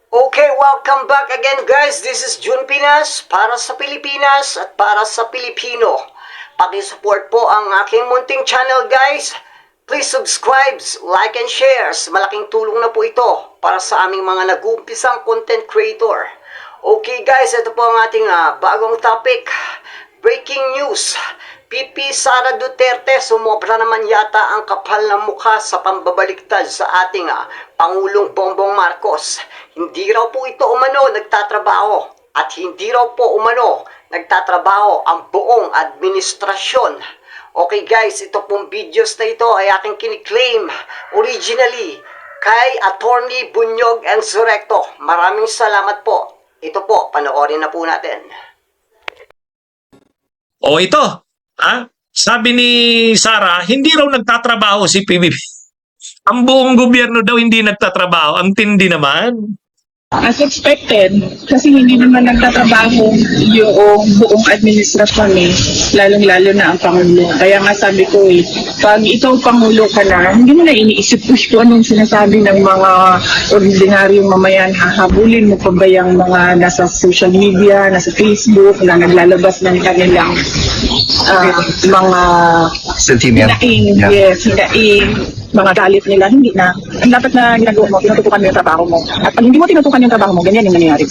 Okay, welcome back again guys. This is Jun Pinas para sa Pilipinas at para sa Pilipino. Paki-support po ang aking munting channel guys. Please subscribe, like and share. Malaking tulong na po ito para sa aming mga nag-uumpisang content creator. Okay guys, ito po ang ating bagong topic. Breaking news. PP Sara Duterte, sumobra naman yata ang kapal ng mukha sa pambabaliktad sa ating Pangulong Bongbong Marcos. Hindi raw po ito umano nagtatrabaho at hindi raw po umano nagtatrabaho ang buong administrasyon. Okay guys, ito pong videos na ito ay aking kiniklaim originally kay Attorney Bunyog and Surecto. Maraming salamat po. Ito po, panoorin na po natin. O ito, sabi ni Sara, hindi raw nagtatrabaho si PBB. Ang buong gobyerno daw hindi nagtatrabaho. Ang tindi naman. As expected, kasi hindi naman nagtatrabaho yung buong administrasyon lalong-lalo na ang Pangulo. Kaya nga sabi ko pag ikaw Pangulo ka na, hindi mo na iniisip kung anong sinasabi ng mga ordinaryong mamayan. Hahabulin mo pa ba yung mga nasa social media, nasa Facebook, na naglalabas ng kanilang mga sentiment. hinaing, mga galit nila, hindi na. Ang dapat na ginagawa mo, tinututukan mo yung trabaho mo. At pag hindi mo tinutukan yung trabaho mo, ganyan yung nangyayari.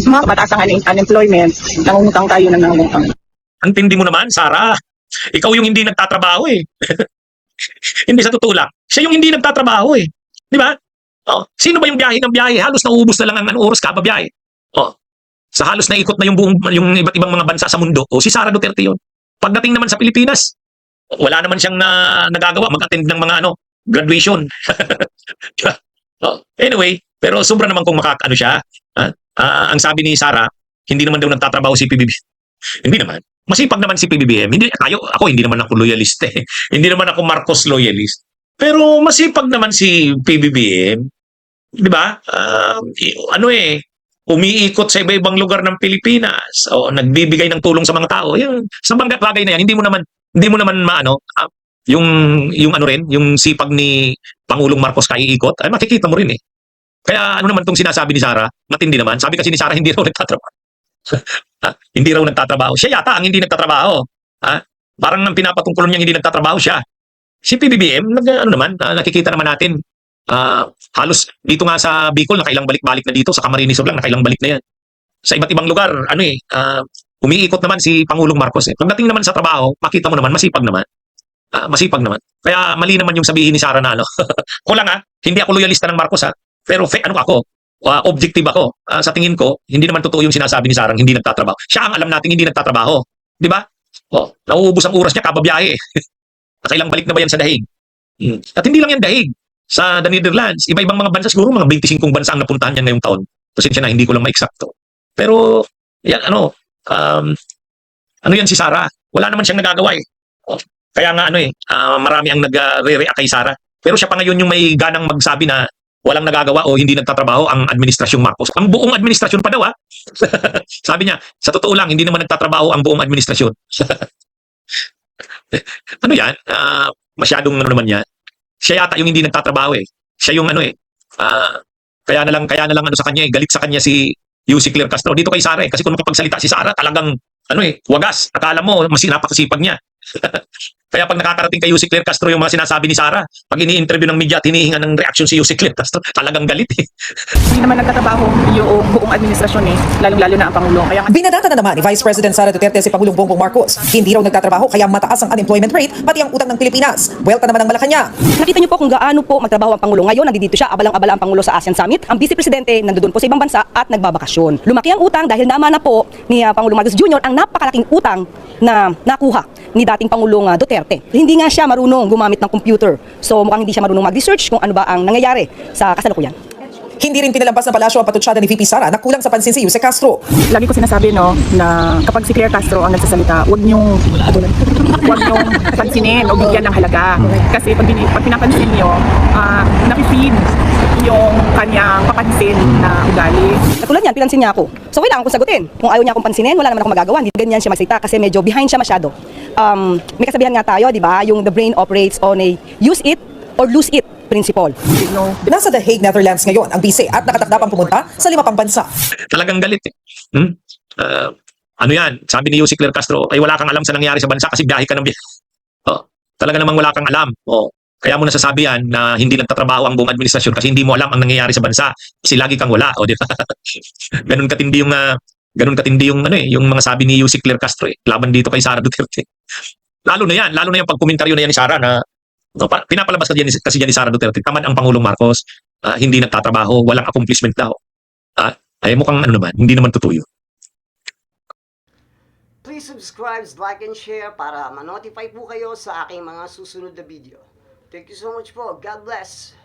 Mataas ang unemployment, nangungutang tayo ng nangungutang. Ang tindi mo naman, Sara. Ikaw yung hindi nagtatrabaho eh. Hindi sa totoo lang. Siya yung hindi nagtatrabaho eh. Di ba? Oh, sino ba yung biyahe ng biyahe? Halos nauubos na lang ang oras ka biyahe. Oh, sa halos naikot na yung iba't ibang mga bansa sa mundo. Oh, si Sara Duterte yun. Pagdating naman sa Pilipinas, wala naman siyang nagagawa mag-attend ng mga graduation. Anyway, pero sobra naman kung makakaano siya. Ang sabi ni Sara, hindi naman daw nagtatrabaho si PBB. Hindi naman. Masipag naman si PBBM. Ako hindi naman ako loyalist eh. Hindi naman ako Marcos loyalist. Pero masipag naman si PBBM. 'Di ba? Umiikot sa iba-ibang lugar ng Pilipinas. O nagbibigay ng tulong sa mga tao. Yan, sa bagay na yan, hindi mo naman yung sipag ni Pangulong Marcos kay ikot, ay makikita mo rin eh. Kaya ano naman tong sinasabi ni Sara, matindi naman. Sabi kasi ni Sara, hindi raw nagtatrabaho. Hindi raw nagtatrabaho. Siya yata ang hindi nagtatrabaho. Parang ang pinapatungkulan niya hindi nagtatrabaho siya. Si PBBM, nakikita naman natin. Halos dito nga sa Bicol, nakailang balik-balik na dito. Sa Camarines lang, nakailang balik na yan. Sa iba't ibang lugar, umiikot naman si Pangulong Marcos eh. Pagdating naman sa trabaho, makita mo naman, masipag naman. Masipag naman. Kaya mali naman yung sabihin ni Sara na kulang hindi ako loyalista ng Marcos pero objective ako. Sa tingin ko, hindi naman totoo yung sinasabi ni Sara hindi nagtatrabaho. Siya ang alam natin hindi nagtatrabaho. Di ba? Nauubos ang oras niya kababiyahe. Nakailang balik na ba yan sa dahig? At hindi lang yan dahig. Sa the Netherlands, iba-ibang mga bansa, siguro mga 25 bansa ang napuntahan niya ngayong taon. Pasensya na, hindi ko lang ma-eksakto. Pero, yan, yan si Sara? Wala naman siyang nagagawa eh. Kaya nga marami ang nagre-react kay Sara. Pero siya pa ngayon yung may ganang magsabi na walang nagagawa o hindi nagtatrabaho ang administrasyong Marcos. Ang buong administrasyon pa daw Sabi niya, sa totoo lang, hindi naman nagtatrabaho ang buong administrasyon. Ano yan? Masyadong naman yan. Siya yata yung hindi nagtatrabaho eh. Siya yung kaya na lang sa kanya galit sa kanya si Yussi Claire Castro. Dito kay Sara kasi kung makapagsalita si Sara, talagang wagas. Akala mo, napakasipag niya. Kaya pag nakakarating kay Yussi Claire Castro yung mga sinasabi ni Sara, pag ini-interview ng media at hinihinga ng reaksyon si Yussi Claire Castro, talagang galit eh. Hindi naman nagtatrabaho yung buong administrasyon lalong-lalo na ang Pangulo. Kaya Binadata na naman ni Vice President Sara Duterte si Pangulong Bongbong Marcos. Hindi raw nagtatrabaho kaya mataas ang unemployment rate pati ang utang ng Pilipinas. Welta naman ang Malacanang. Nakita niyo po kung gaano po magtrabaho ang Pangulo. Ngayon, nandito siya, abalang-abala ang Pangulo sa ASEAN Summit. Ang Vice Presidente nandoon po sa ibang bansa at nagbabakasyon. Lumaki ang utang dahil naman na po ni Pangulong Marcos Jr. ang napakalaking utang na nakuha ni dating Pangulong Duterte. Hindi nga siya marunong gumamit ng computer. So mukhang hindi siya marunong mag-research kung ano ba ang nangyayari sa kasalukuyan. Hindi rin pinalampas ng palasyo ang patutsyada ni VP Sara na kulang sa pansin si Yussi Castro. lagi ko sinasabi na kapag si Claire Castro ang nagsasalita, huwag niyong pansinin o bigyan ng halaga. Kasi pag pinapansin niyo, napi-feed yung kanyang papansin na ugali. Katulad yan, pinansin niya ako. So kailangan kong sagutin. Kung ayaw niya akong pansinin, wala naman akong magagawa. Hindi ganyan siya magsalita kasi medyo behind siya masyado. May kasabihan nga tayo, di ba? Yung the brain operates on a use it or lose it principle. Nasa The Hague, Netherlands ngayon ang bise at nakatakda pang pumunta sa 5 pang bansa. Talagang galit eh. Ano yan? Sabi ni Yussi Claire Castro, ay wala kang alam sa nangyayari sa bansa kasi biyahe ka ng biyahe. Oh, talaga namang wala kang alam. Oh, kaya mo nasasabi yan na hindi nagtatrabaho ang buong administrasyon kasi hindi mo alam ang nangyayari sa bansa. Kasi lagi kang wala. O, di ba? Ganun katindi yung ano eh, yung mga sabi ni Yussi Claire Castro eh, laban dito kay Sara Duterte. Lalo na yung pagkomentaryo na yan ni Sara na pinapalabas kasi yan ni Sara Duterte, tamad ang Pangulong Marcos, hindi nagtatrabaho, walang accomplishment daw. Ay mukhang ano naman, hindi naman totoo yun. Please subscribe, like, and share para ma-notify po kayo sa aking mga susunod na video. Thank you so much po. God bless.